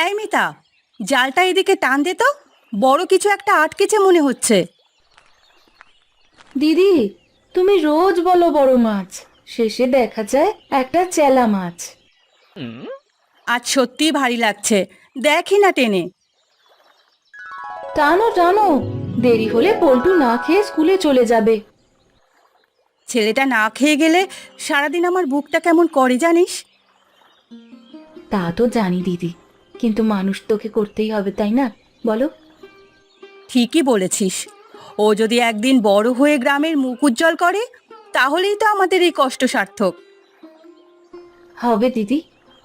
এই মিতা, জালটা এদিকে টান দে তো। বড় কিছু একটা আটকেছে মনে হচ্ছে। দিদি, তুমি রোজ বলো বড় মাছ, শেষে দেখা যায় একটা চেলা মাছ। আজ সত্যিই ভারী লাগছে, দেখি না টেনে। টানো টানো, দেরি হলে পল্টু না খেয়ে স্কুলে চলে যাবে। ছেলেটা না খেয়ে গেলে সারাদিন আমার বুকটা কেমন করে জানিস। তা তো জানি দিদি, কিন্তু মানুষ তোকে করতেই হবে, তাই না? বলো। ঠিকই বলেছিস। ও যদি একদিন বড় হয়ে গ্রামের মুখ উজ্জ্বল করে, তাহলেই তো আমাদের এই কষ্ট সার্থক। হবে দিদি,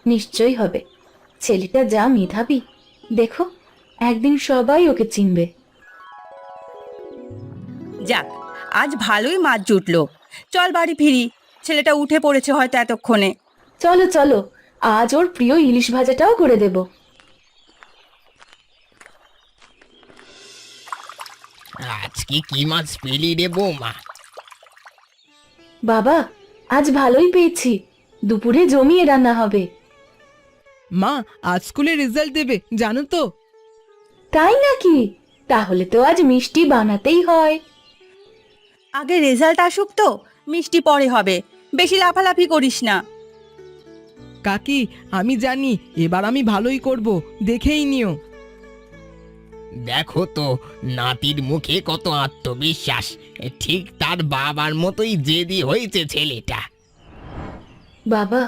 নিশ্চয়ই হবে। ছেলেটা যা মেধাবী, দেখো, একদিন সবাই ওকে চিনবে। যাক, আজ ভালোই মাছ জুটলো। চল বাড়ি ফিরি, ছেলেটা উঠে পড়েছে হয়তো এতক্ষণে। চলো চলো, আজ ওর প্রিয় ইলিশ ভাজাটাও করে দেব। আজকে কি মাছ পেলি রে বৌমা? বাবা, আজ ভালোই পেয়েছি, দুপুরে জমিয়ে রান্না হবে। মা, আজ স্কুলে রেজাল্ট দেবে জানো তো? তাই নাকি? তাহলে তো আজ মিষ্টি বানাতেই হয়। আগে রেজাল্ট আসুক তো, মিষ্টি পরে হবে। বেশি লাফালাফি করিস না। কাকি, আমি জানি এবার আমি ভালোই করব, দেখেই নিও। দেখো তো, নাতির মুখে কত আত্মবিশ্বাস। ঠিক তার বাবার মতোই জেদি হয়েছে ছেলেটা। বাবা,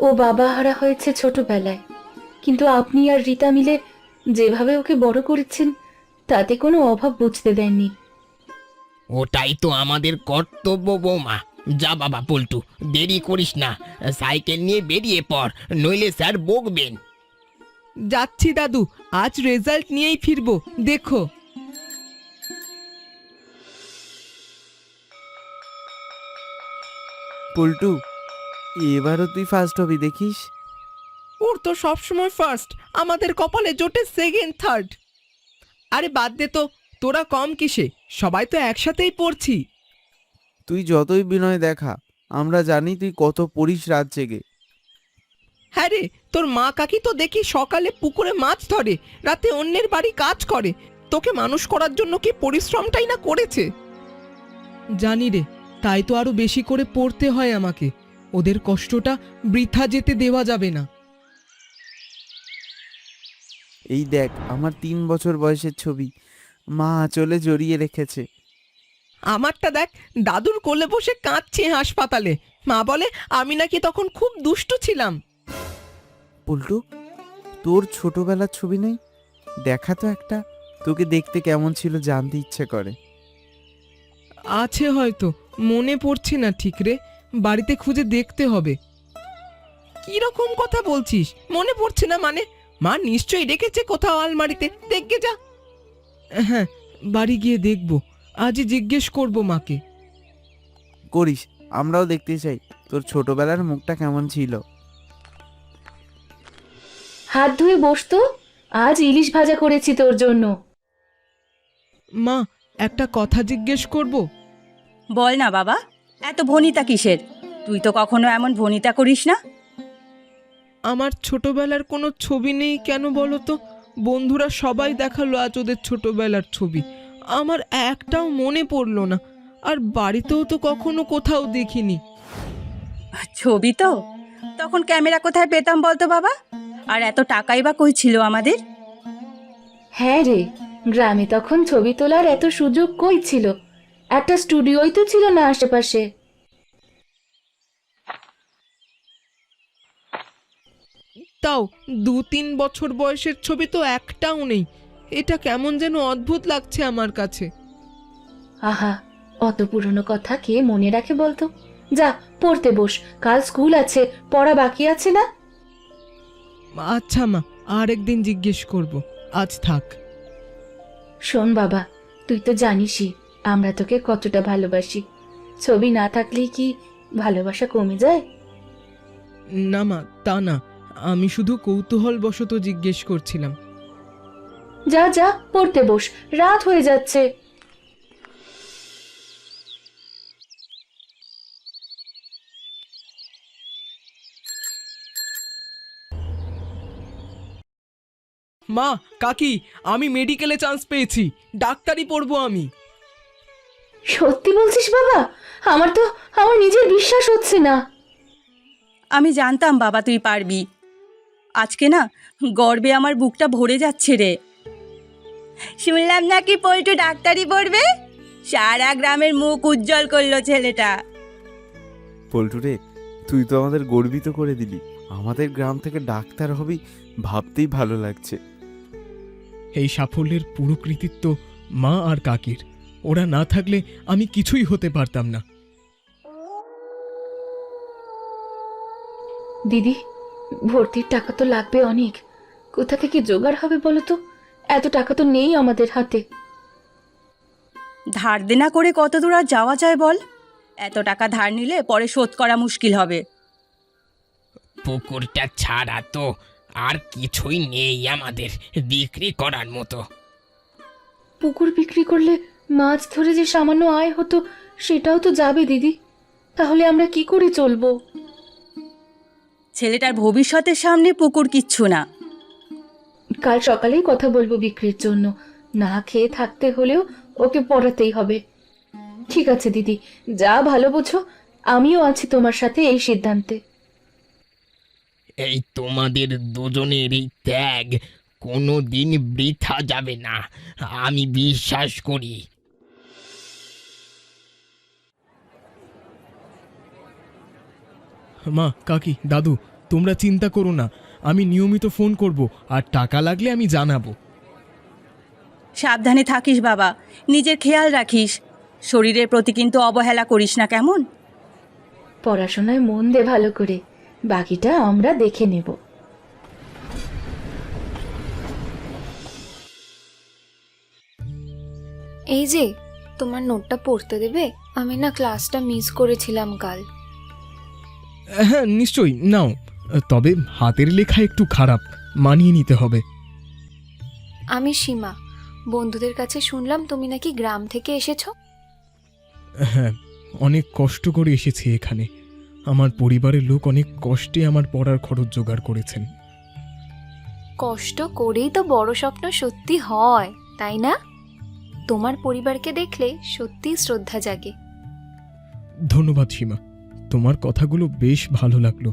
ও বাবা হারা হয়েছে ছোটবেলায়, কিন্তু আপনি আর রীতা মিলে যেভাবে ওকে বড় করেছেন, তাতে কোনো অভাব বুঝতে দেননি। ওটাই তো আমাদের কর্তব্য বৌমা। যা বাবা পল্টু, দেরি করিস না, সাইকেল নিয়ে বেরিয়ে পড়, নইলে স্যার বকবেন। যাচ্ছি দাদু, আজ রেজাল্ট নিয়েই ফিরবো, দেখো। পল্টু, এবারও তুই ফার্স্ট হবি দেখিস। ওর তো সবসময় ফার্স্ট, আমাদের কপালে জোটে সেকেন্ড থার্ড। আরে বাদ দে তো, তোরা কম কিসে, সবাই তো একসাথেই পড়ছি। তুই যতই বিনয় দেখা, আমরা জানি তুই কত পড়িস রাত জেগে। হ্যাঁ রে, তোর মা কাকি তো দেখি সকালে পুকুরে মাছ ধরে, রাতে অন্যের বাড়ি কাজ করে। তোকে মানুষ করার জন্য কি পরিশ্রমটাই না করেছে। জানি রে, তাই তো আরো বেশি করে পড়তে হয় আমাকে। ওদের কষ্টটা বৃথা যেতে দেওয়া যাবে না। এই দেখ আমার 3 বছর বয়সের ছবি, মা আঁচলে জড়িয়ে রেখেছে। আমারটা দেখ, দাদুর কোলে বসে কাঁদছে হাসপাতালে। মা বলে আমি নাকি তখন খুব দুষ্টু ছিলাম। পল্টু, তোর ছোটবেলার ছবি নেই? দেখা তো একটা, তোকে দেখতে কেমন ছিল জানতে ইচ্ছে করে। আছে হয়তো, মনে পড়ছে না ঠিক রে, বাড়িতে খুঁজে দেখতে হবে। কি রকম কথা বলছিস, মনে পড়ছে না মানে? মা নিশ্চয়ই রেখেছে কোথাও আলমারিতে, দেখগে যা। হ্যাঁ, বাড়ি গিয়ে দেখব, আজই জিজ্ঞেস করব মাকে। করিস, আমরাও দেখতে চাই তোর ছোটবেলার মুখটা কেমন ছিল। হাত ধুয়ে বসতো, আজ ইলিশ ভাজা করেছি তোর জন্য। মা, একটা কথা জিজ্ঞেস করব? বল না বাবা, এত ভনিতা কিসের? তুই তো কখনো এমন ভনিতা করিস না। আমার ছোটবেলার কোনো ছবি নেই কেন বলো তো? বন্ধুরা সবাই দেখালো আজ ওদের ছোটবেলার ছবি, আমার একটাও মনে পড়লো না। আর বাড়িতেও তো কখনো কোথাও দেখিনি। ছবি তো, তখন ক্যামেরা কোথায় পেতাম বলতো বাবা? আর এত টাকাই বা কই ছিল আমাদের? হ্যাঁ রে, গ্রামে তখন ছবি তোলার এত সুযোগ কই ছিল? একটা স্টুডিওই তো ছিল না আশেপাশে। তাও 2-3 বছর বয়সের ছবি তো একটাও নেই। এটা কেমন যেন অদ্ভুত লাগছে আমার কাছে। আহা, অত পুরনো কথা কে মনে রাখে বলতো? যা, পড়তে বস, কাল স্কুল আছে, পড়া বাকি আছে না? আচ্ছা মা, আর একদিন জিজ্ঞেস করব, আজ থাক। শোন বাবা, তুই তো জানিসই আমরা তোকে কতটা ভালোবাসি। ছবি না থাকলেই কি ভালোবাসা কমে যায়? না মা, তা না, আমি শুধু কৌতূহলবশত জিজ্ঞেস করছিলাম। যা যা, পড়তে বস, রাত হয়ে যাচ্ছে। মা, কাকি, আমি মেডিকেলে চান্স পেয়েছি, ডাক্তারি পড়বো আমি। সত্যি বলছিস বাবা? আমার নিজের বিশ্বাস হচ্ছে না। আমি জানতাম বাবা তুই পারবি। আজকে না গর্বে আমার বুকটা ভরে যাচ্ছে রে। শুনলাম নাকি পল্টু ডাক্তারি পড়বে, সারা গ্রামের মুখ উজ্জ্বল করলো ছেলেটা। পল্টু রে, তুই তো আমাদের গর্বিত করে দিলি। আমাদের গ্রাম থেকে ডাক্তার হবি ভাবতেই ভালো লাগছে। এই সাফল্যের পুরো কৃতিত্ব মা আর কাকির। ওরা না থাকলে আমি কিছুই হতে পারতাম না। দিদি, ভর্তির টাকা তো লাগবে অনেক। কোথা থেকে জোগাড় হবে বলো তো? এত টাকা তো নেই আমাদের হাতে। ধার দেনা করে কত দূর আর যাওয়া যায় বল? এত টাকা ধার নিলে পরে শোধ করা মুশকিল হবে। পুকুরটা ছাড়া তো আর কিছুই নেই আমাদের বিক্রি করার মতো। পুকুর বিক্রি করলে মাছ ধরে যে সামান্য আয় হতো সেটাও তো যাবে দিদি। তাহলে আমরা কি করে চলবো? ছেলেটার ভবিষ্যতের সামনে পুকুর কিচ্ছু না। কাল সকালেই কথা বলবো বিক্রির জন্য। না খেয়ে থাকতে হলেও ওকে পড়াতেই হবে। ঠিক আছে দিদি, যা ভালো বোঝো। আমিও আছি তোমার সাথে এই সিদ্ধান্তে। এই তোমাদের দুজনের এই ত্যাগ কোনো দিন বৃথা যাবে না, আমি বিশ্বাস করি। মা, কাকি, দাদু, তোমরা চিন্তা করো না, আমি নিয়মিত ফোন করব, আর টাকা লাগলে আমি জানাবো। সাবধানে থাকিস বাবা, নিজের খেয়াল রাখিস। শরীরের প্রতি কিন্তু অবহেলা করিস না, কেমন? পড়াশোনায় মন দে ভালো করে, বাকিটা আমরা দেখে নেব। এই যে তোমার নোটটা পড়তে দেবে? আমি না ক্লাসটা মিস করেছিলাম কাল। হ্যাঁ, নিশ্চয়ই নাও। তবে হাতের লেখা একটু খারাপ, মানিয়ে নিতে হবে। আমি সীমা। বন্ধুদের কাছে শুনলাম তুমি নাকি গ্রাম থেকে এসেছো। হ্যাঁ, অনেক কষ্ট করে এসেছি এখানে। আমার পরিবারের লোক অনেক কষ্টে আমার পড়ার খরচ জোগাড় করেছেন। কষ্ট করেই তো বড় স্বপ্ন সত্যি হয়, তাই না? তোমার পরিবারকে দেখলে সত্যি শ্রদ্ধা জাগে। ধন্যবাদ সীমা, তোমার কথাগুলো বেশ ভালো লাগলো।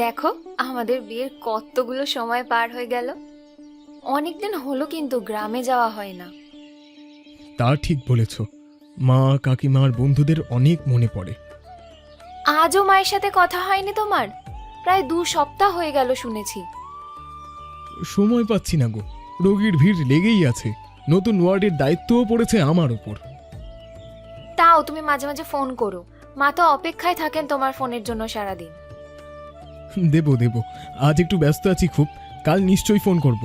দেখো আমাদের বিয়ের কতগুলো সময় পার হয়ে গেল। অনেকদিন হলো কিন্তু গ্রামে যাওয়া হয় না। তা ঠিক বলেছ, মা, কাকিমা আর বন্ধুদের অনেক মনে পড়ে। আজও মায়ের সাথে কথা হয়নি তোমার? প্রায় 2 সপ্তাহ হয়ে গেল শুনেছি। সময় পাচ্ছি না গো, রোগীর ভিড় লেগেই আছে। নতুন ওয়ার্ডের দায়িত্বও পড়েছে আমার উপর। তাও তুমি মাঝে মাঝে ফোন করো। মা তো অপেক্ষায় থাকেন তোমার ফোনের জন্য সারাদিন। দেব, আজ একটু ব্যস্ত আছি খুব, কাল নিশ্চয়ই ফোন করব।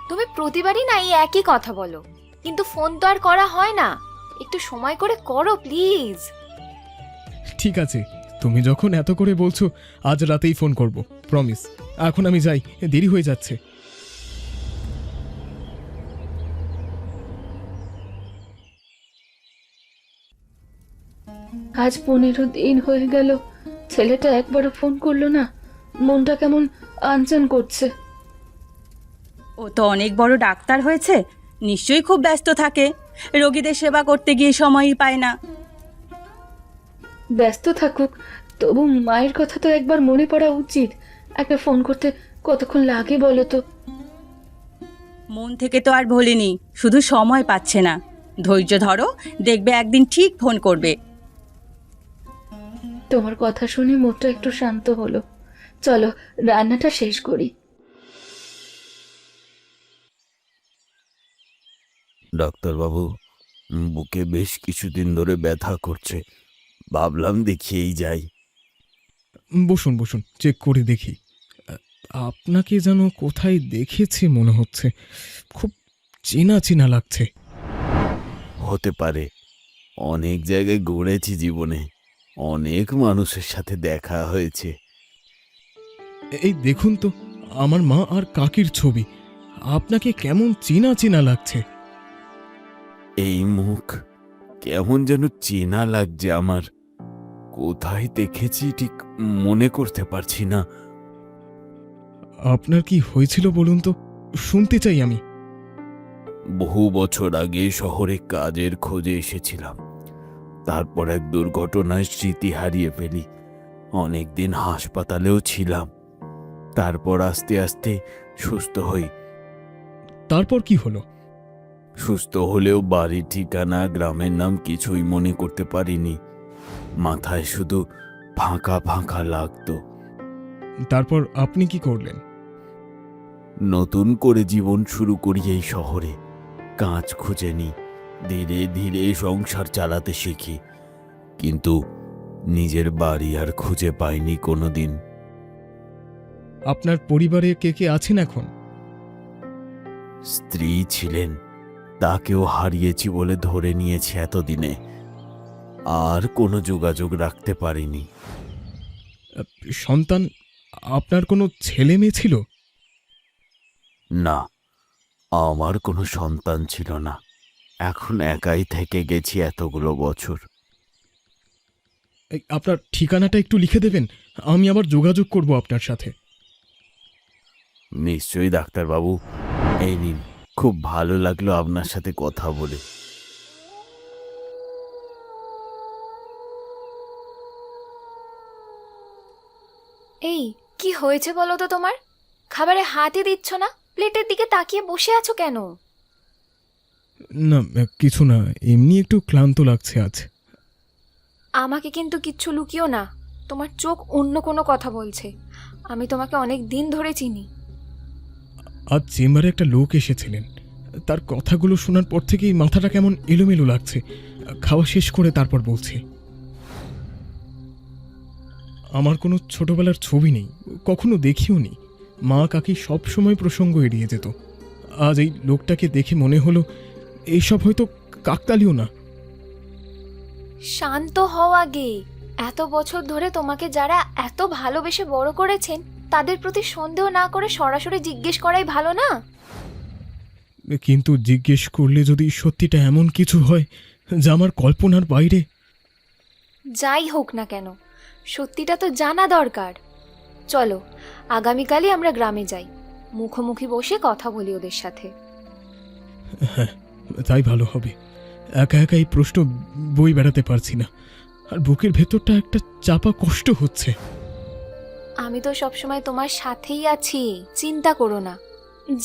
তুমি প্রতিবারই না এই একই কথা বলো, কিন্তু ফোন তো আর করা হয় না। একটু সময় করে করো প্লিজ। ঠিক আছে, তুমি যখন এত করে বলছো, আজ রাতেই ফোন করব, প্রমিস। এখন আমি যাই, দেরি হয়ে যাচ্ছে। আজ 15 দিন হয়ে গেল, ছেলেটা একবারও ফোন করলো না। মনটা কেমন আনচান করছে। ও তো অনেক বড় ডাক্তার হয়েছে, নিশ্চয়ই খুব ব্যস্ত থাকে। রোগীদের সেবা করতে গিয়ে সময়ই পায় না। ব্যস্ত থাকুক, তবু মায়ের কথা তো একবার মনে পড়া উচিত। একটা ফোন করতে কতক্ষণ লাগে বলো তো? মন থেকে তো আর ভোলেনি, শুধু সময় পাচ্ছে না। ধৈর্য ধরো, দেখবে একদিন ঠিক ফোন করবে। তোমার কথা শুনে মনটা একটু শান্ত হলো। চলো রান্নাটা শেষ করি। ডাক্তারবাবু, বুকে বেশ কিছুদিন ধরে ব্যথা করছে, ভাবলাম দেখিয়েই যাই। বসুন, চেক করে দেখি। আপনাকে যেন কোথায় দেখেছি মনে হচ্ছে, খুব চেনা চেনা লাগছে। হতে পারে, অনেক জায়গায় ঘুরেছি জীবনে, অনেক মানুষের সাথে দেখা হয়েছে। এই দেখুন তো, আমার মা আর কাকির ছবি। আপনাকে কেমন চেনা চেনা লাগছে। এই মুখ কেমন যেন চেনা লাগছে আমার। কোথায় দেখেছি ঠিক মনে করতে পারছি না। আপনার কি হয়েছিল বলুন তো, শুনতে চাই আমি। বহু বছর আগে শহরে কাজের খোঁজে এসেছিলাম। তারপর এক দুর্ঘটনায় স্মৃতি হারিয়ে ফেলি। অনেকদিন হাসপাতালেও ছিলাম। তারপর আস্তে আস্তে সুস্থ হই। তারপর কি হলো? সুস্থ হলেও বাড়ির ঠিকানা, গ্রামের নাম কিছুই মনে করতে পারিনি। মাথায় শুধু ফাঁকা ফাঁকা লাগতো। তারপর আপনি কি করলেন? নতুন করে জীবন শুরু করি এই শহরে। কাজ খুঁজে নি, ধীরে ধীরে সংসার চালাতে শিখি। কিন্তু নিজের বাড়ি আর খুঁজে পাইনি কোনোদিন। আপনার পরিবারে কে কে আছেন এখন? স্ত্রী ছিলেন, তাকেও হারিয়েছি বলে ধরে নিয়েছি এতদিনে। আর কোনো যোগাযোগ রাখতে পারিনি। সন্তান, আপনার কোনো ছেলে মেয়ে ছিল? না, আমার কোনো সন্তান ছিল না। এখন একাই থেকে গেছি এতগুলো বছর। আপনার ঠিকানাটা একটু লিখে দেবেন, আমি আবার যোগাযোগ করব আপনার সাথে। নিশ্চয়ই ডাক্তারবাবু, এই নিন। খুব ভালো লাগলো আপনার সাথে কথা বলে। এই কি হয়েছে বলো তো তোমার? খাবারে হাতই দিচ্ছ না, প্লেটের দিকে তাকিয়ে বসে আছো কেন? না, কিছু না, এমনি একটু ক্লান্ত লাগছে আজ। আমাকে কিন্তু কিচ্ছু লুকিও না, তোমার চোখ অন্য কোনো কথা বলছে। আমি তোমাকে অনেক দিন ধরে চিনি। আজ চেম্বারে একটা লোক এসেছিলেন, তার কথাগুলো শোনার পর থেকেই মাথাটা কেমন এলোমেলো লাগছে। খাওয়া শেষ করে তারপর বলছি। আমার কোনো ছোটবেলার ছবি নেই, কখনো দেখিও নি। মা কাকি সব সময় প্রসঙ্গ এড়িয়ে যেত। আজ এই লোকটাকে দেখে মনে হলো এইসব হয়তো কাকতালীয় না। শান্ত হও আগে। এত বছর ধরে তোমাকে যারা এত ভালোবেসে বড় করেছেন, তাদের প্রতি সন্দেহ না করে সরাসরি জিজ্ঞেস করাই ভালো না? কিন্তু জিজ্ঞেস করলে যদি সত্যিটা এমন কিছু হয় যা আমার কল্পনার বাইরে। যাই হোক না কেন, সত্যিটা তো জানা দরকার। চলো, আগামীকালই আমরা গ্রামে যাই, মুখোমুখি বসে কথা বলি ওদের সাথে। হ্যাঁ, তাই ভালো হবে। একা একা এই প্রশ্ন বই বেড়াতে পারছি না, আর বুকের ভেতরটা একটা চাপা কষ্ট হচ্ছে। আমি তো সবসময় তোমার সাথেই আছি, চিন্তা করো না।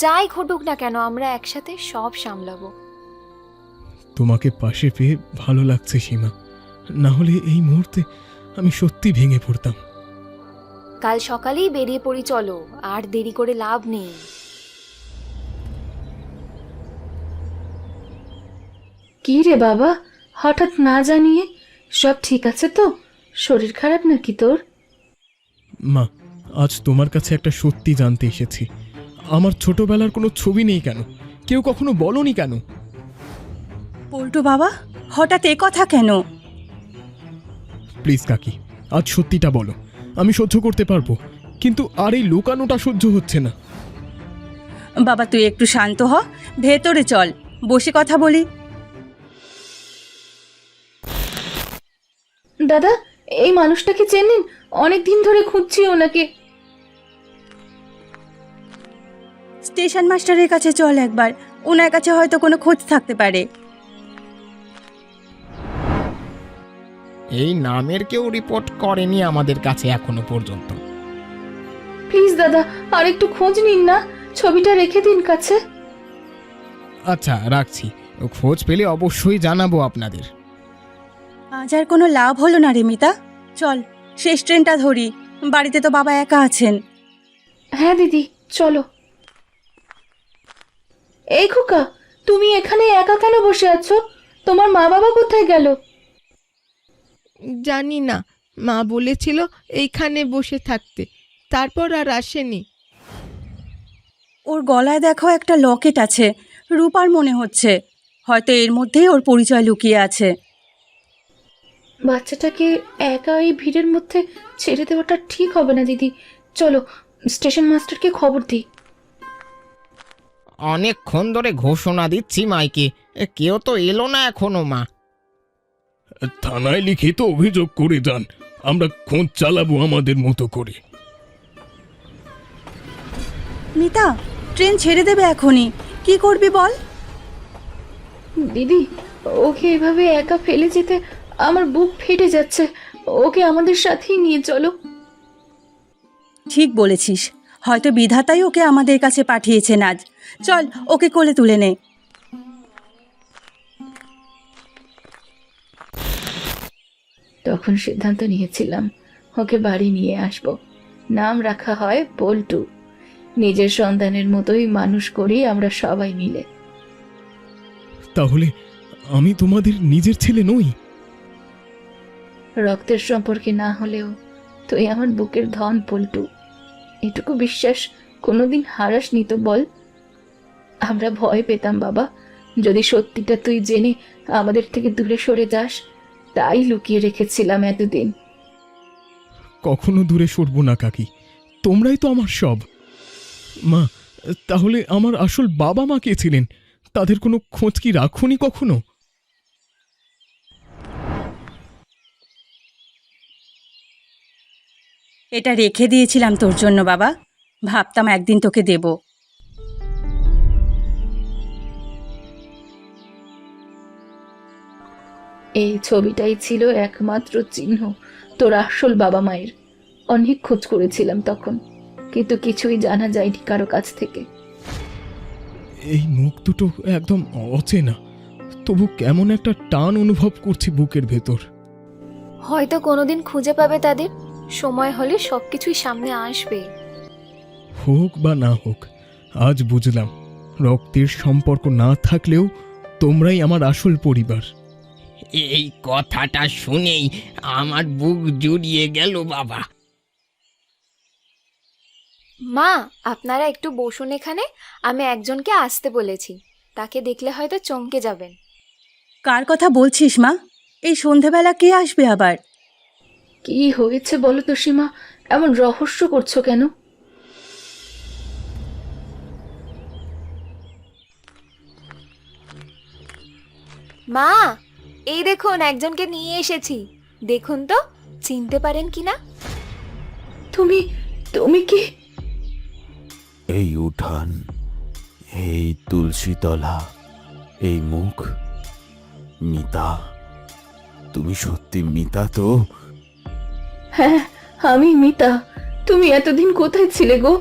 যাই ঘটুক না কেন, আমরা একসাথে সব সামলাবো। তোমাকে পাশে পেয়ে ভালো লাগছে সীমা, না হলে এই মুহূর্তে আমি সত্যি ভেঙে পড়তাম। কাল সকালেই বেরিয়ে পড়ি, চলো, আর দেরি করে লাভ নেই। কি রে বাবা, হঠাৎ না জানিয়ে? সব ঠিক আছে তো? শরীর খারাপ নাকি তোর? মা, আজ তোমার কাছে একটা সত্যি জানতে এসেছি। আমার ছোটবেলার কোনো ছবি নেই কেন? কেউ কখনো বলনি কেন? পল্টু বাবা, হঠাৎ এ কথা কেন? প্লিজ কাকি, আজ সত্যিটা বলো। আমি সহ্য করতে পারবো, কিন্তু আর এই লুকানোটা সহ্য হচ্ছে না। বাবা তুই একটু শান্ত হ, ভেতরে চল, বসে কথা বলি। দাদা, এই মানুষটাকে চেনেন? অনেক দিন ধরে খুঁজছি ওনাকে। স্টেশন মাস্টারের কাছে চল একবার, ওনার কাছে হয়তো কোনো খোঁজ থাকতে পারে। এই নামের কেউ রিপোর্ট করেনি আমাদের কাছে এখনো পর্যন্ত। প্লিজ দাদা, আর একটু খোঁজ নিন না, ছবিটা রেখে দিন কাছে। আচ্ছা, রাখছি। খোঁজ পেলে অবশ্যই জানাবো আপনাদের। আজ আর কোনো লাভ হলো না রে মিতা, চল শেষ ট্রেনটা ধরি, বাড়িতে তো বাবা একা আছেন। হ্যাঁ দিদি, চলো। এই খোকা, তুমি এখানে একা কেন বসে আছো? তোমার মা বাবা কোথায় গেল? জানি না, মা বলেছিল এইখানে বসে থাকতে, তারপর আর আসেনি। ওর গলায় দেখো একটা লকেট আছে, রূপার মনে হচ্ছে। হয়তো এর মধ্যেই ওর পরিচয় লুকিয়ে আছে। বাচ্চাটাকে একা এই ভিড়ের মধ্যে ছেড়ে দেওয়াটা ঠিক হবে না দিদি। চলো স্টেশন মাস্টারকে খবর দিই। অনেকক্ষণ ধরে ঘোষণা দিচ্ছি মাইকে, কেউ তো এলো না এখনো মা। থানায় লিখিত অভিযোগ করে যান, আমরা খোঁজ চালাবো আমাদের মতো করে। মিতা, ট্রেন ছেড়ে দেবে এখনই, কি করবি বল? দিদি, ওকে এভাবে একা ফেলে যেতে আমার বুক ফেটে যাচ্ছে। ওকে আমাদের সাথেই নিয়ে চলো। ঠিক বলেছিস, হয়তো বিধাতাই ওকে আমাদের কাছে পাঠিয়েছেন আজ। চল, ওকে কোলে তুলে নে। তখন সিদ্ধান্ত নিয়েছিলাম ওকে বাড়ি নিয়ে আসব। নাম রাখা হয় পল্টু। নিজের সন্তানের মতোই মানুষ করি আমরা সবাই মিলে। তাহলে আমি তোমাদের নিজের ছেলে নই? রক্তের সম্পর্কে না হলেও তুই আমার বুকের ধন পল্টু। এটুকু বিশ্বাস কোনোদিন হারাসনি তো বল? আমরা ভয় পেতাম বাবা, যদি সত্যিটা তুই জেনে আমাদের থেকে দূরে সরে যাস, তাই লুকিয়ে রেখেছিলাম এতদিন। কখনো দূরে সরবো না কাকি, তোমরাই তো আমার সব। মা, তাহলে আমার আসল বাবা মা কে ছিলেন? তাদের কোনো খোঁজ কি রাখুনি কখনো? এটা রেখে দিয়েছিলাম তোর জন্য বাবা, ভাবতাম একদিন তোকে দেব। এই ছবিটাই ছিল একমাত্র চিহ্ন তোর আসল বাবা মায়ের। অনেক খোঁজ করেছিলাম তখন, কিন্তু কিছুই জানা যায়নি কারো কাছ থেকে। এই মুখ দুটো একদম অচেনা, তবু কেমন একটা টান অনুভব করছি বুকের ভেতর। হয়তো কোনোদিন খুঁজে পাবে তাদের, সময় হলে সবকিছুই সামনে আসবে। হোক বা না হোক, আজ বুঝলাম রক্তের সম্পর্ক না থাকলেও তোমরাই আমার আসল পরিবার। এই কথাটা শুনেই আমার বুক জুড়িয়ে গেল বাবা। মা, আপনারা একটু বসুন এখানে, আমি একজনকে আসতে বলেছি, তাকে দেখলে হয়তো চমকে যাবেন। কার কথা বলছিস মা? এই সন্ধেবেলা কে আসবে আবার? কি হয়েছে বলো তো সীমা, এমন রহস্য করছো কেন? মা, এই দেখুন একজনকে নিয়ে এসেছি, দেখুন তো চিনতে পারেন কিনা। তুমি তুমি কি? এই উঠান, এই তুলসীতলা, এই মুখ, মিতা। তুমি সত্যি মিতা তো? হ্যাঁ, আমি মিতা। তুমি এতদিন কোথায় ছিলে গো?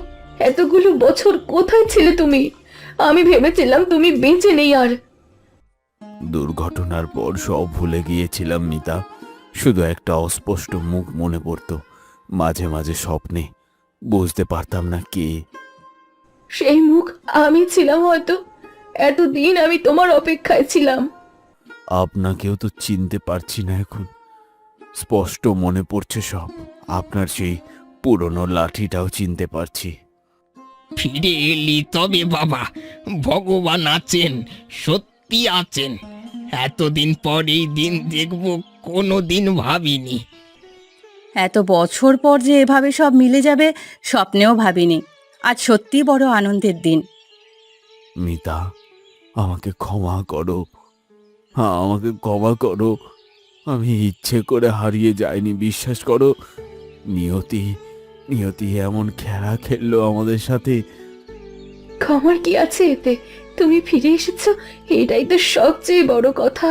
এতগুলো বছর কোথায় ছিলে তুমি? আমি ভেবেছিলাম তুমি বেঁচে নেই আর। দুর্ঘটনার পর সব ভুলে গিয়েছিলাম মিতা, শুধু একটা অস্পষ্ট মুখ মনে পড়তো। মাঝে মাঝে স্বপ্নে বুঝতে পারতাম না কে। সেই মুখ আমি ছিলাম হয়তো। এতদিন আমি তোমার অপেক্ষায় ছিলাম। আপনাকেও তো চিনতে পারছি না এখন। স্পষ্ট মনে পড়ছে সব। আপনার সেই পুরনো লাঠিটাও চিনতে পারছি। ফিরে এলি তবে বাবা, ভগবান আছেন, সত্যি আছেন। এতদিন পর এই দিন দেখব কোনো দিন ভাবিনি। এত বছর পর যে এভাবে সব মিলে যাবে স্বপ্নেও ভাবিনি। আজ সত্যি বড় আনন্দের দিন। মিতা, আমাকে ক্ষমা করো, আমাকে ক্ষমা করো। আমি ইচ্ছে করে হারিয়ে যাইনি, বিশ্বাস করো। নিয়তি নিয়তি এমন খেলা খেললো আমাদের সাথে। ক্ষমার কি আছে এতে? তুমি ফিরে এসেছো, এটাই তো সবচেয়ে বড় কথা।